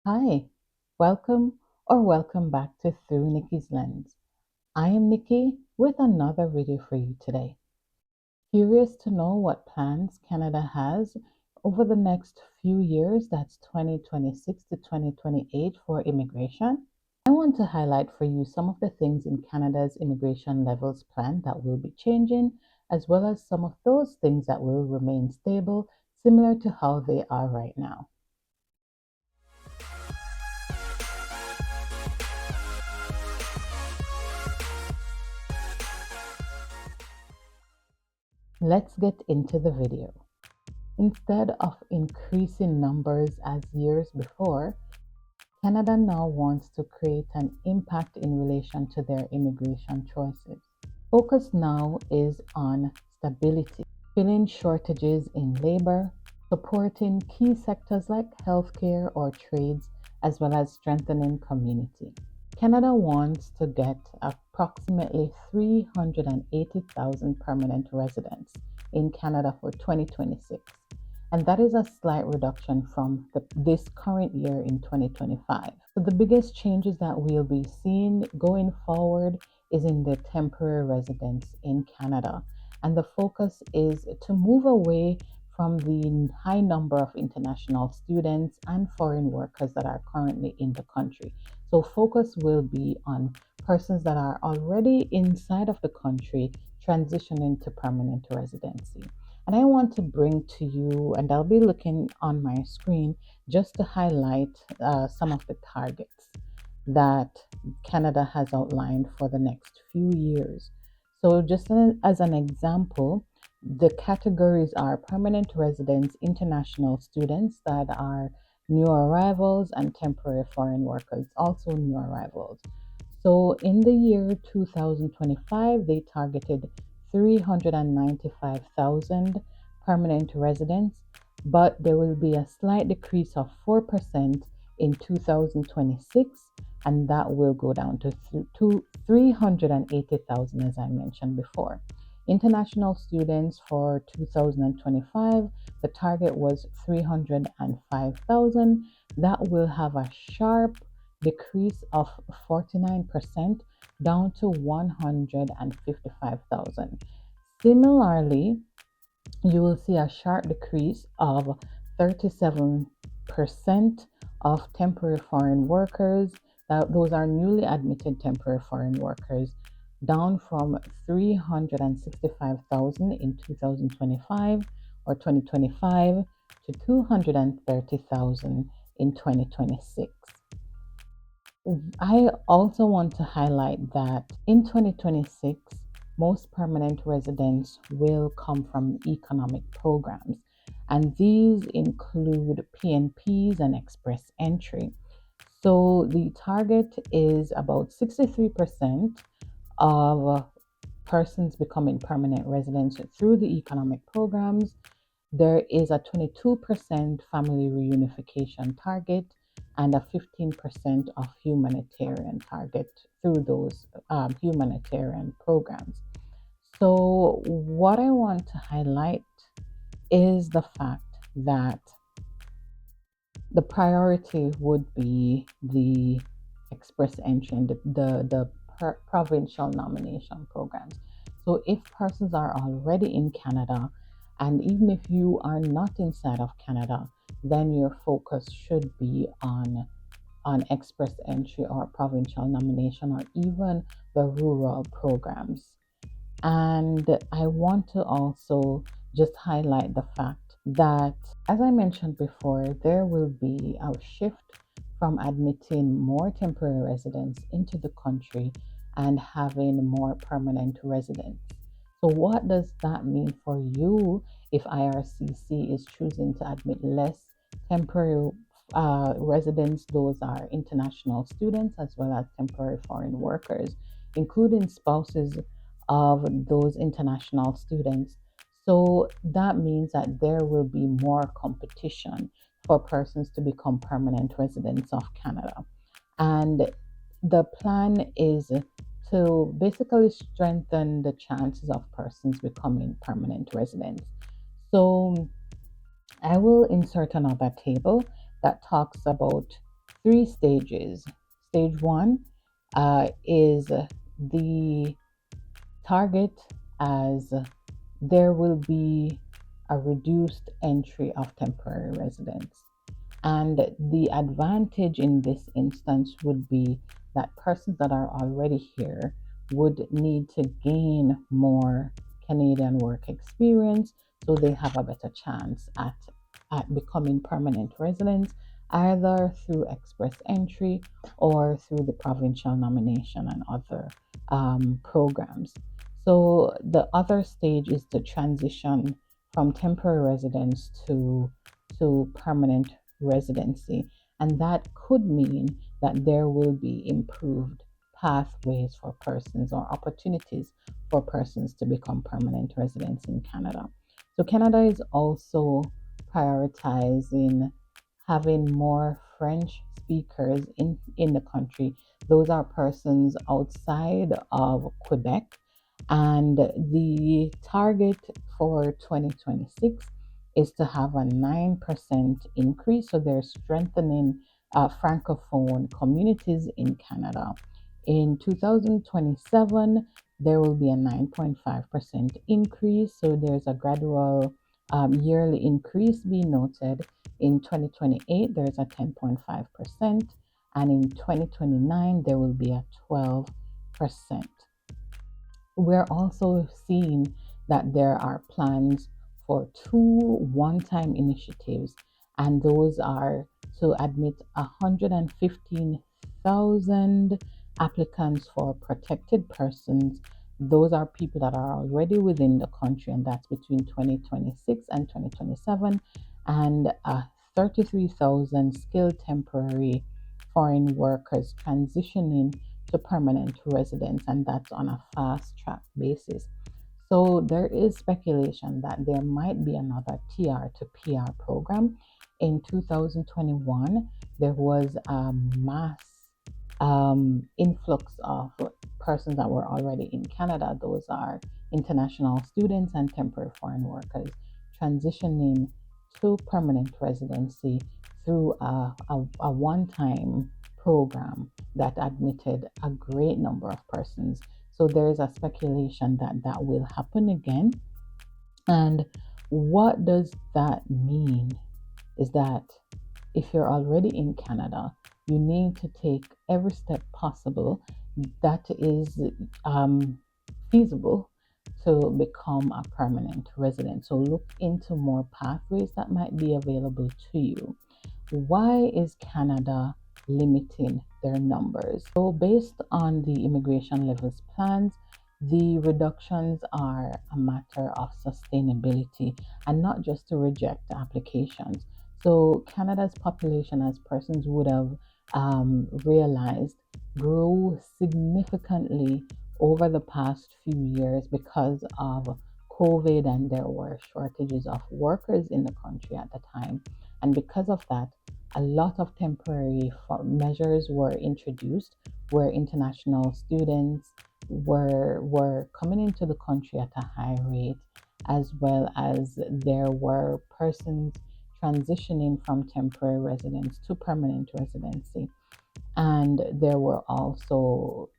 Hi, welcome back to Through Nicky's Lens. I am Nicky with another video for you today. Curious to know what plans Canada has over the next few years, that's 2026 to 2028 for immigration? I want to highlight for you some of the things in Canada's immigration levels plan that will be changing, as well as some of those things that will remain stable, similar to how they are right now. Let's get into the video. Instead of increasing numbers as years before, Canada now wants to create an impact in relation to their immigration choices. Focus now is on stability, filling shortages in labor, supporting key sectors like healthcare or trades, as well as strengthening community. Canada wants to get approximately 380,000 permanent residents in Canada for 2026, and that is a slight reduction from this current year in 2025. So the biggest changes that we'll be seeing going forward is in the temporary residence in Canada, and the focus is to move away from the high number of international students and foreign workers that are currently in the country. So focus will be on persons that are already inside of the country transitioning to permanent residency. And I want to bring to you, and I'll be looking on my screen just to highlight some of the targets that Canada has outlined for the next few years. So, just as an example, the categories are permanent residents, international students that are new arrivals, and temporary foreign workers, also new arrivals. So in the year 2025, they targeted 395,000 permanent residents, but there will be a slight decrease of 4% in 2026, and that will go down to 380,000, as I mentioned before. International students for 2025, the target was 305,000. That will have a sharp decrease of 49% down to 155,000. Similarly, you will see a sharp decrease of 37% of temporary foreign workers. Those are newly admitted temporary foreign workers, down from 365,000 in 2025 or 2025 to 230,000 in 2026. I also want to highlight that in 2026, most permanent residents will come from economic programs, and these include PNPs and express entry. So the target is about 63% of persons becoming permanent residents through the economic programs. There is a 22% family reunification target and a 15% of humanitarian target through those humanitarian programs. So, what I want to highlight is the fact that the priority would be the express entry and the provincial nomination programs. So if persons are already in Canada, and even if you are not inside of Canada, then your focus should be on express entry or provincial nomination or even the rural programs. And I want to also just highlight the fact that, as I mentioned before, there will be a shift from admitting more temporary residents into the country and having more permanent residents. So, what does that mean for you if IRCC is choosing to admit less temporary residents? Those are international students as well as temporary foreign workers, including spouses of those international students. So that means that there will be more competition for persons to become permanent residents of Canada. And the plan is to basically strengthen the chances of persons becoming permanent residents. So I will insert another table that talks about three stages. Stage one is the target, as there will be a reduced entry of temporary residents. And the advantage in this instance would be that persons that are already here would need to gain more Canadian work experience so they have a better chance at becoming permanent residents, either through express entry or through the provincial nomination and other programs. So the other stage is the transition from temporary residence to permanent residency. And that could mean that there will be improved pathways for persons or opportunities for persons to become permanent residents in Canada. So Canada is also prioritizing having more French speakers in the country. Those are persons outside of Quebec. And the target for 2026 is to have a 9% increase. So they're strengthening Francophone communities in Canada. In 2027, there will be a 9.5% increase. So there's a gradual yearly increase being noted. In 2028, there's a 10.5%. And in 2029, there will be a 12%. We're also seeing that there are plans for two one-time initiatives, and those are to admit 115,000 applicants for protected persons. Those are people that are already within the country, and that's between 2026 and 2027, and 33,000 skilled temporary foreign workers transitioning to permanent residents, and that's on a fast track basis. So there is speculation that there might be another TR to PR program. In 2021, there was a mass influx of persons that were already in Canada. Those are international students and temporary foreign workers transitioning to permanent residency through a one time program that admitted a great number of persons. So there is a speculation that that will happen again. And what does that mean is that if you're already in Canada, you need to take every step possible that is feasible to become a permanent resident. So look into more pathways that might be available to you. Why is Canada limiting their numbers? So, based on the immigration levels plans, the reductions are a matter of sustainability and not just to reject applications. So, Canada's population, as persons would have realized, grew significantly over the past few years because of COVID, and there were shortages of workers in the country at the time. And because of that, a lot of temporary measures were introduced where international students were coming into the country at a high rate, as well as there were persons transitioning from temporary residence to permanent residency. And there were also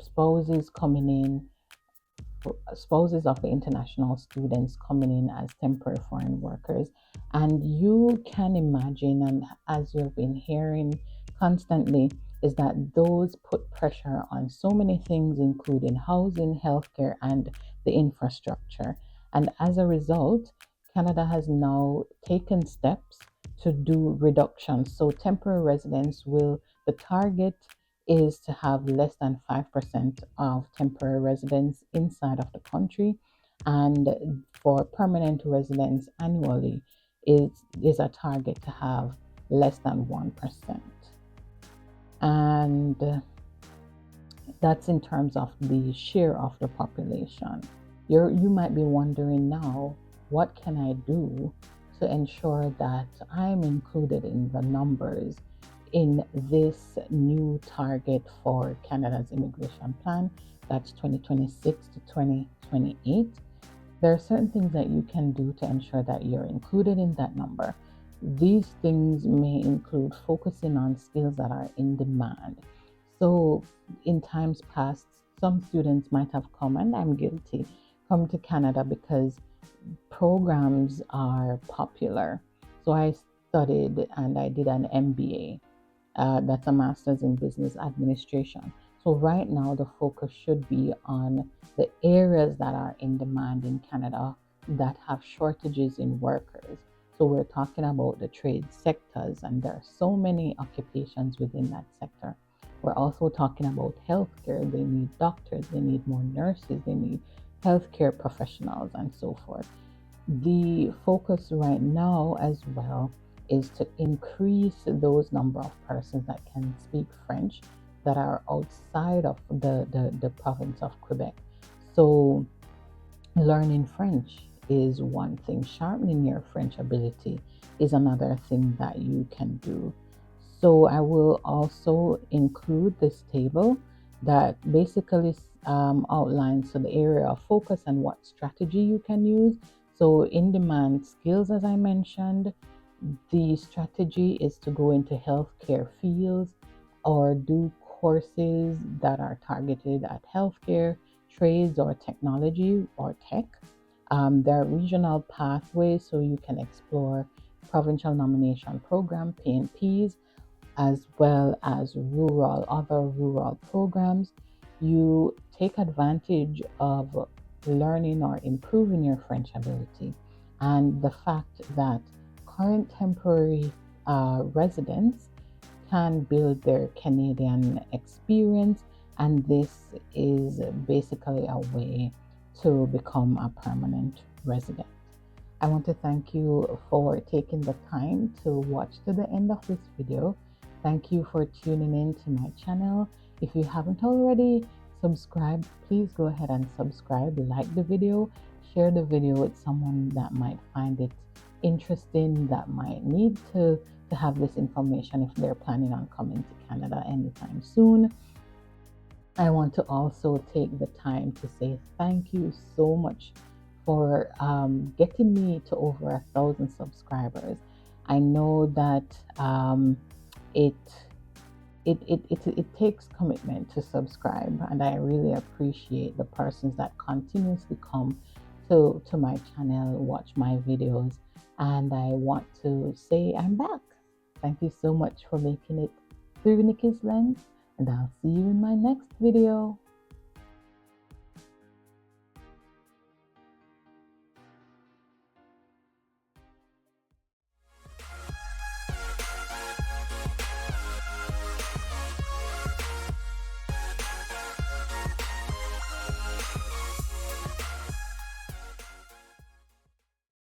spouses coming in, spouses of the international students coming in as temporary foreign workers. And you can imagine, and as you've been hearing constantly, is that those put pressure on so many things, including housing, healthcare, and the infrastructure. And as a result, Canada has now taken steps to do reductions. So temporary residents will, the target is to have less than 5% of temporary residents inside of the country. And for permanent residents annually, is a target to have less than 1%. And that's in terms of the share of the population. You might be wondering now, what can I do to ensure that I'm included in the numbers in this new target for Canada's immigration plan, that's 2026 to 2028. There are certain things that you can do to ensure that you're included in that number. These things may include focusing on skills that are in demand. So, in times past, some students might have come, and I'm guilty, come to Canada because programs are popular. So, I studied and I did an MBA, that's a master's in business administration. So, right now, the focus should be on the areas that are in demand in Canada that have shortages in workers. So, we're talking about the trade sectors, and there are so many occupations within that sector. We're also talking about healthcare. They need doctors, they need more nurses, they need healthcare professionals, and so forth. The focus right now as well is to increase those number of persons that can speak French that are outside of the province of Quebec. So learning French is one thing. Sharpening your French ability is another thing that you can do. So I will also include this table that basically outlines so the area of focus and what strategy you can use. So in demand skills, as I mentioned, the strategy is to go into healthcare fields or do courses that are targeted at healthcare, trades, or technology or tech. There are regional pathways, so you can explore provincial nomination program, PNPs, as well as other rural programs. You take advantage of learning or improving your French ability, and the fact that current temporary residents can build their Canadian experience, and this is basically a way to become a permanent resident. I want to thank you for taking the time to watch to the end of this video. Thank you for tuning in to my channel. If you haven't already subscribed, please go ahead and subscribe, like the video, share the video with someone that might find it interesting, that might need to have this information if they're planning on coming to Canada anytime soon. I want to also take the time to say thank you so much for getting me to over 1,000 subscribers. I know that it, it takes commitment to subscribe, and I really appreciate the persons that continuously come to my channel, watch my videos, and I want to say I'm back. Thank you so much for making it through Nikki's Lens, and I'll see you in my next video.